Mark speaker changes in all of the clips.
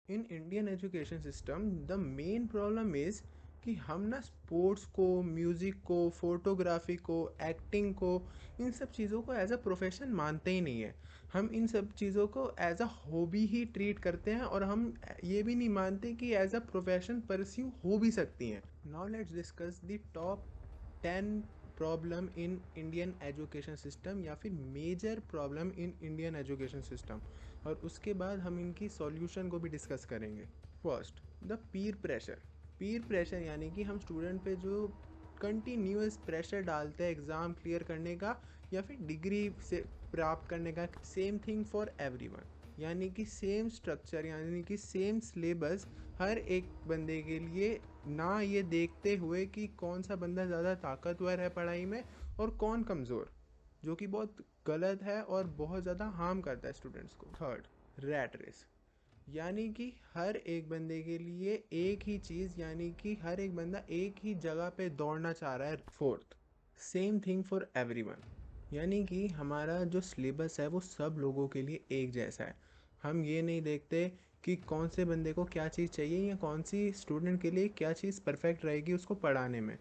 Speaker 1: In Indian education system the main problem is कि हम ना स्पोर्ट्स को, म्यूज़िक को, फोटोग्राफी को, एक्टिंग को, इन सब चीज़ों को एज अ प्रोफेशन मानते ही नहीं है। हम इन सब चीज़ों को एज अ हॉबी ही ट्रीट करते हैं और हम ये भी नहीं मानते कि एज अ प्रोफेशन परस्यू हो भी सकती हैं। Now let's discuss the top 10 problem in Indian education system या फिर major problem in Indian education system, और उसके बाद हम इनकी सॉल्यूशन को भी डिस्कस करेंगे। First, the Pir pressure. Pir pressure यानी कि हम स्टूडेंट पे जो कंटिन्यूस प्रेशर डालते हैं एग्ज़ाम क्लियर करने का या फिर डिग्री से प्राप्त करने का। सेम थिंग फॉर एवरीवन, यानी कि सेम स्ट्रक्चर, यानी कि सेम सिलेबस हर एक बंदे के लिए, ना ये देखते हुए कि कौन सा बंदा ज़्यादा ताकतवर है पढ़ाई में और कौन कमज़ोर, जो कि बहुत गलत है और बहुत ज़्यादा हार्म करता है स्टूडेंट्स को। थर्ड, रैट रेस, यानी कि हर एक बंदे के लिए एक ही चीज़, यानी कि हर एक बंदा एक ही जगह पे दौड़ना चाह रहा है। Fourth, same thing for everyone, यानी कि हमारा जो सिलेबस है वो सब लोगों के लिए एक जैसा है। हम ये नहीं देखते कि कौन से बंदे को क्या चीज़ चाहिए या कौन सी स्टूडेंट के लिए क्या चीज़ परफेक्ट रहेगी उसको पढ़ाने में।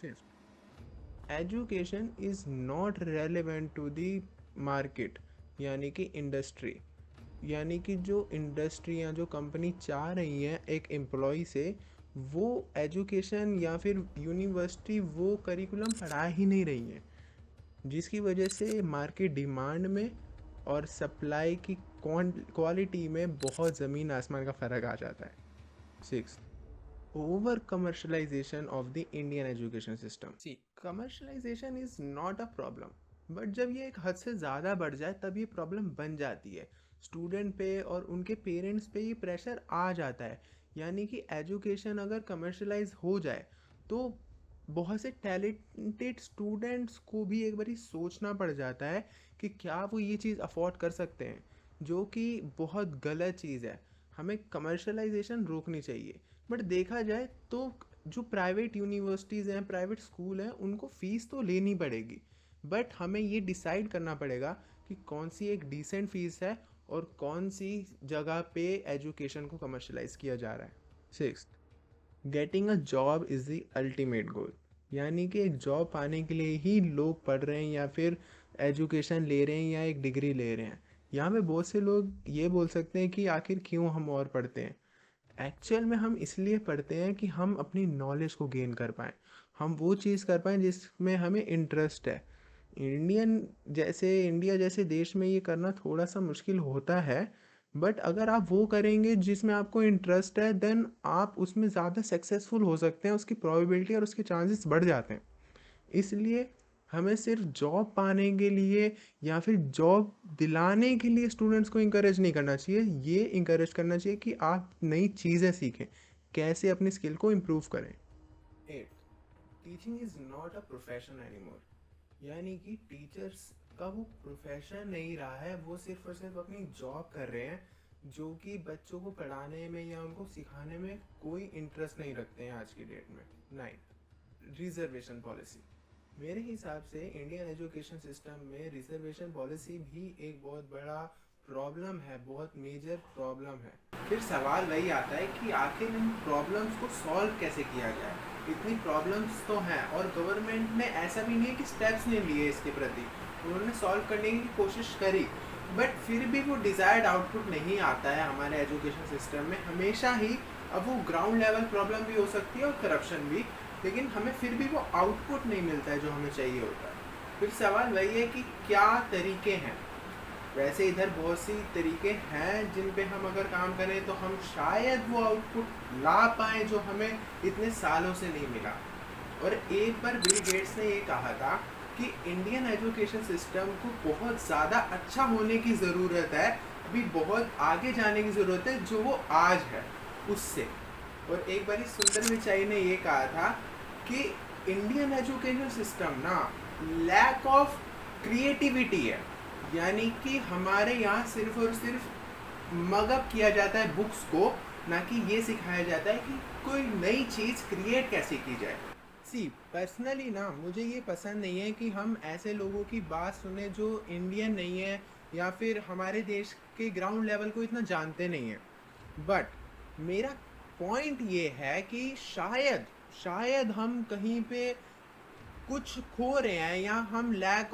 Speaker 1: Fifth, education is not relevant to the market, यानी कि इंडस्ट्री, यानी कि जो इंडस्ट्री या जो कंपनी चाह रही है एक एम्प्लॉय से, वो एजुकेशन या फिर यूनिवर्सिटी वो करिकुलम पढ़ा ही नहीं रही है, जिसकी वजह से मार्केट डिमांड में और सप्लाई की क्वालिटी में बहुत ज़मीन आसमान का फ़र्क आ जाता है। Six, over commercialisation of the Indian education system. See, commercialisation is not a problem, but जब ये एक हद से ज़्यादा बढ़ जाए तब ये प्रॉब्लम बन जाती है। स्टूडेंट पे और उनके पेरेंट्स पे ये प्रेशर आ जाता है, यानी कि एजुकेशन अगर कमर्शलाइज हो जाए तो बहुत से टैलेंटेड स्टूडेंट्स को भी एक बारी सोचना पड़ जाता है कि क्या वो ये चीज़ अफोर्ड कर सकते हैं, जो कि बहुत गलत चीज़ है। हमें कमर्शलाइजेशन रोकनी चाहिए। बट देखा जाए तो जो प्राइवेट यूनिवर्सिटीज़ हैं, प्राइवेट स्कूल हैं, उनको फ़ीस तो लेनी पड़ेगी, बट हमें ये डिसाइड करना पड़ेगा कि कौन सी एक डिसेंट फ़ीस है और कौन सी जगह पे एजुकेशन को कमर्शलाइज किया जा रहा है। Six, getting a job is the ultimate goal, यानी कि एक जॉब पाने के लिए ही लोग पढ़ रहे हैं या फिर एजुकेशन ले रहे हैं या एक डिग्री ले रहे हैं। यहाँ पे बहुत से लोग ये बोल सकते हैं कि आखिर क्यों हम और पढ़ते हैं। एक्चुअल में हम इसलिए पढ़ते हैं कि हम अपनी नॉलेज को गेन कर पाएँ, हम वो चीज़ कर पाएँ जिसमें हमें इंटरेस्ट है। इंडिया जैसे देश में ये करना थोड़ा सा मुश्किल होता है, बट अगर आप वो करेंगे जिसमें आपको इंटरेस्ट है, देन आप उसमें ज़्यादा सक्सेसफुल हो सकते हैं, उसकी प्रोबेबिलिटी और उसके चांसेस बढ़ जाते हैं। इसलिए हमें सिर्फ जॉब पाने के लिए या फिर जॉब दिलाने के लिए स्टूडेंट्स को इंकरेज नहीं करना चाहिए, ये इंकरेज करना चाहिए कि आप नई चीज़ें सीखें, कैसे अपनी स्किल को इम्प्रूव करें। Eight, teaching is not a profession anymore, यानी कि टीचर्स का वो प्रोफेशन नहीं रहा है, वो सिर्फ और सिर्फ अपनी जॉब कर रहे हैं, जो कि बच्चों को पढ़ाने में या उनको सिखाने में कोई इंटरेस्ट नहीं रखते हैं आज की डेट में। Nine, reservation policy. मेरे हिसाब से इंडियन एजुकेशन सिस्टम में रिजर्वेशन पॉलिसी भी एक बहुत बड़ा प्रॉब्लम है, बहुत मेजर प्रॉब्लम है। फिर सवाल वही आता है कि आखिर इन प्रॉब्लम्स को सॉल्व कैसे किया जाए। इतनी प्रॉब्लम्स तो हैं और गवर्नमेंट ने ऐसा भी नहीं है कि स्टेप्स नहीं लिए इसके प्रति, उन्होंने सॉल्व करने की कोशिश करी, बट फिर भी वो डिज़ायर्ड आउटपुट नहीं आता है हमारे एजुकेशन सिस्टम में हमेशा ही। अब वो ग्राउंड लेवल प्रॉब्लम भी हो सकती है और करप्शन भी, लेकिन हमें फिर भी वो आउटपुट नहीं मिलता है जो हमें चाहिए होता है। फिर सवाल वही है कि क्या तरीके हैं। वैसे इधर बहुत सी तरीके हैं जिन पे हम अगर काम करें तो हम शायद वो आउटपुट ला पाएँ जो हमें इतने सालों से नहीं मिला। और एक बार बिल गेट्स ने ये कहा था कि इंडियन एजुकेशन सिस्टम को बहुत ज़्यादा अच्छा होने की ज़रूरत है, अभी बहुत आगे जाने की ज़रूरत है जो वो आज है उससे। और एक बार सुंदर पिचाई ने ये कहा था कि इंडियन एजुकेशन सिस्टम ना लैक ऑफ क्रिएटिविटी है, यानी कि हमारे यहाँ सिर्फ और सिर्फ मगअप किया जाता है बुक्स को, ना कि ये सिखाया जाता है कि कोई नई चीज़ क्रिएट कैसे की जाए। सी, पर्सनली ना मुझे ये पसंद नहीं है कि हम ऐसे लोगों की बात सुने जो इंडियन नहीं है या फिर हमारे देश के ग्राउंड लेवल को इतना जानते नहीं हैं। बट मेरा पॉइंट ये है कि शायद शायद हम कहीं पे कुछ खो रहे हैं, या हम लैक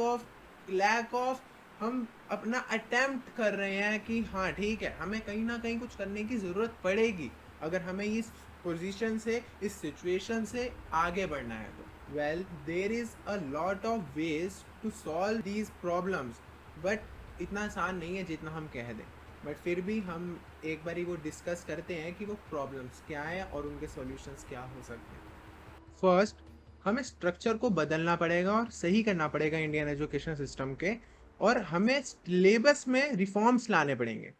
Speaker 1: ऑफ हम अपना अटेम्प्ट कर रहे हैं कि हाँ ठीक है, हमें कहीं ना कहीं कुछ करने की ज़रूरत पड़ेगी अगर हमें इस पोजीशन से, इस सिचुएशन से आगे बढ़ना है तो। Well, there is a lot of ways to solve these problems, but इतना आसान नहीं है जितना हम कह दें। बट फिर भी हम एक बारी वो डिस्कस करते हैं कि वो प्रॉब्लम्स क्या हैं और उनके सॉल्यूशंस क्या हो सकते हैं। फर्स्ट, हमें स्ट्रक्चर को बदलना पड़ेगा और सही करना पड़ेगा इंडियन एजुकेशन सिस्टम के, और हमें सिलेबस में रिफॉर्म्स लाने पड़ेंगे।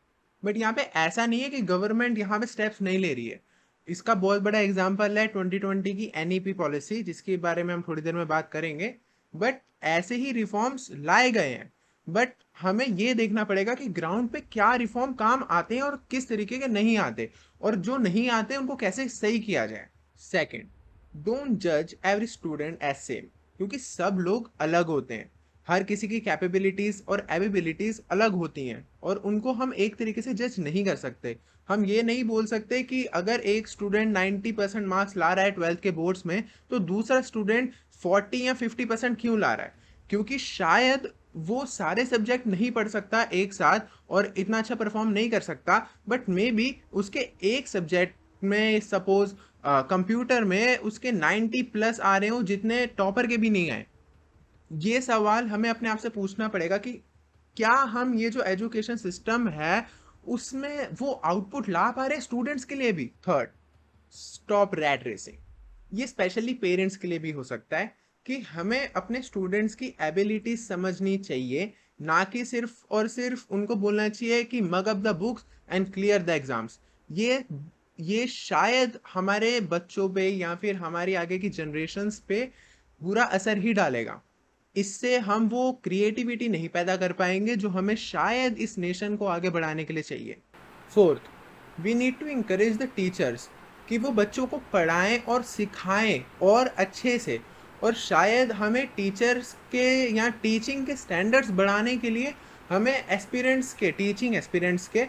Speaker 1: बट यहाँ पे ऐसा नहीं है कि गवर्नमेंट यहाँ पे स्टेप्स नहीं ले रही है। इसका बहुत बड़ा एग्जांपल है 2020 की एनईपी पॉलिसी, जिसके बारे में हम थोड़ी देर में बात करेंगे। बट ऐसे ही रिफॉर्म्स लाए गए हैं, बट हमें ये देखना पड़ेगा कि ग्राउंड पे क्या रिफॉर्म काम आते हैं और किस तरीके के नहीं आते, और जो नहीं आते उनको कैसे सही किया जाए। सेकंड, डोंट जज एवरी स्टूडेंट एज सेम, क्योंकि सब लोग अलग होते हैं। हर किसी की कैपेबिलिटीज और एबिलिटीज अलग होती हैं, और उनको हम एक तरीके से जज नहीं कर सकते। हम ये नहीं बोल सकते कि अगर एक स्टूडेंट 90% मार्क्स ला रहा है 12th के बोर्ड्स में, तो दूसरा स्टूडेंट 40 या 50% क्यों ला रहा है, क्योंकि शायद वो सारे सब्जेक्ट नहीं पढ़ सकता एक साथ और इतना अच्छा परफॉर्म नहीं कर सकता, बट मे बी उसके एक सब्जेक्ट में, सपोज कंप्यूटर में, उसके 90 प्लस आ रहे हो जितने टॉपर के भी नहीं आए। ये सवाल हमें अपने आप से पूछना पड़ेगा कि क्या हम ये जो एजुकेशन सिस्टम है उसमें वो आउटपुट ला पा रहे स्टूडेंट्स के लिए भी। Third, stop rat racing. ये स्पेशली पेरेंट्स के लिए भी हो सकता है कि हमें अपने स्टूडेंट्स की एबिलिटी समझनी चाहिए, ना कि सिर्फ और सिर्फ उनको बोलना चाहिए कि mug up the books and clear the exams. ये शायद हमारे बच्चों पे या फिर हमारी आगे की जनरेशन्स पे बुरा असर ही डालेगा। इससे हम वो क्रिएटिविटी नहीं पैदा कर पाएंगे जो हमें शायद इस नेशन को आगे बढ़ाने के लिए चाहिए। Fourth, we need to encourage the teachers कि वो बच्चों को पढ़ाएं और सिखाएं और अच्छे से। और शायद हमें टीचर्स के या टीचिंग के स्टैंडर्ड्स बढ़ाने के लिए हमें एस्पिरेंट्स के, टीचिंग एस्पिरेंट्स के,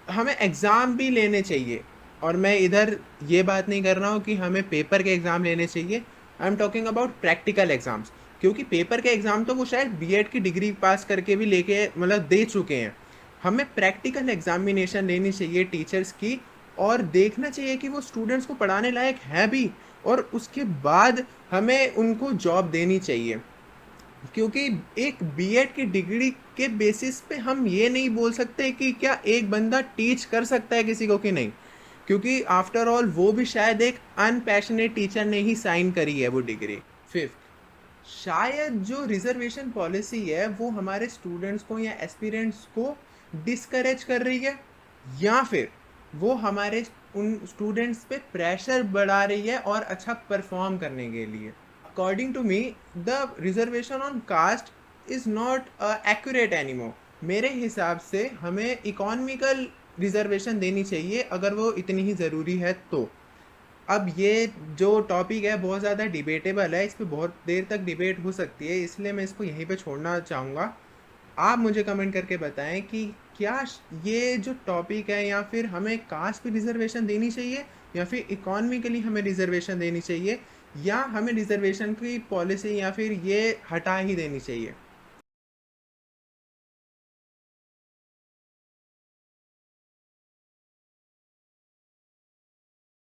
Speaker 1: हमें एग्ज़ाम भी लेने चाहिए। और मैं इधर ये बात नहीं कर रहा हूँ कि हमें पेपर के एग्ज़ाम लेने चाहिए, I am talking about practical exams. क्योंकि पेपर के एग्ज़ाम तो वो शायद बीएड की डिग्री पास करके भी लेके, मतलब दे चुके हैं। हमें प्रैक्टिकल एग्जामिनेशन लेनी चाहिए टीचर्स की, और देखना चाहिए कि वो स्टूडेंट्स को पढ़ाने लायक है भी, और उसके बाद हमें उनको जॉब देनी चाहिए। क्योंकि एक बीएड की डिग्री के बेसिस पे हम ये नहीं बोल सकते कि क्या एक बंदा टीच कर सकता है किसी को कि नहीं, क्योंकि आफ्टर ऑल वो भी शायद एक अनपैशनेट टीचर ने ही साइन करी है वो डिग्री। फिफ्थ, शायद जो रिजर्वेशन पॉलिसी है वो हमारे स्टूडेंट्स को या एस्पिरेंट्स को डिस्करेज कर रही है, या फिर वो हमारे उन स्टूडेंट्स पे प्रेशर बढ़ा रही है और अच्छा परफॉर्म करने के लिए। According to me, the reservation on caste is not accurate anymore. मेरे हिसाब से हमें इकोनॉमिकल रिजर्वेशन देनी चाहिए अगर वो इतनी ही ज़रूरी है तो। अब ये जो टॉपिक है बहुत ज़्यादा डिबेटेबल है, इस पर बहुत देर तक डिबेट हो सकती है, इसलिए मैं इसको यहीं पे छोड़ना चाहूँगा। आप मुझे कमेंट करके बताएं कि क्या ये जो टॉपिक है, या फिर हमें कास्ट पे रिजर्वेशन देनी चाहिए, या फिर इकोनॉमिकली हमें रिजर्वेशन देनी चाहिए, या हमें रिजर्वेशन की पॉलिसी या फिर ये हटा ही देनी चाहिए।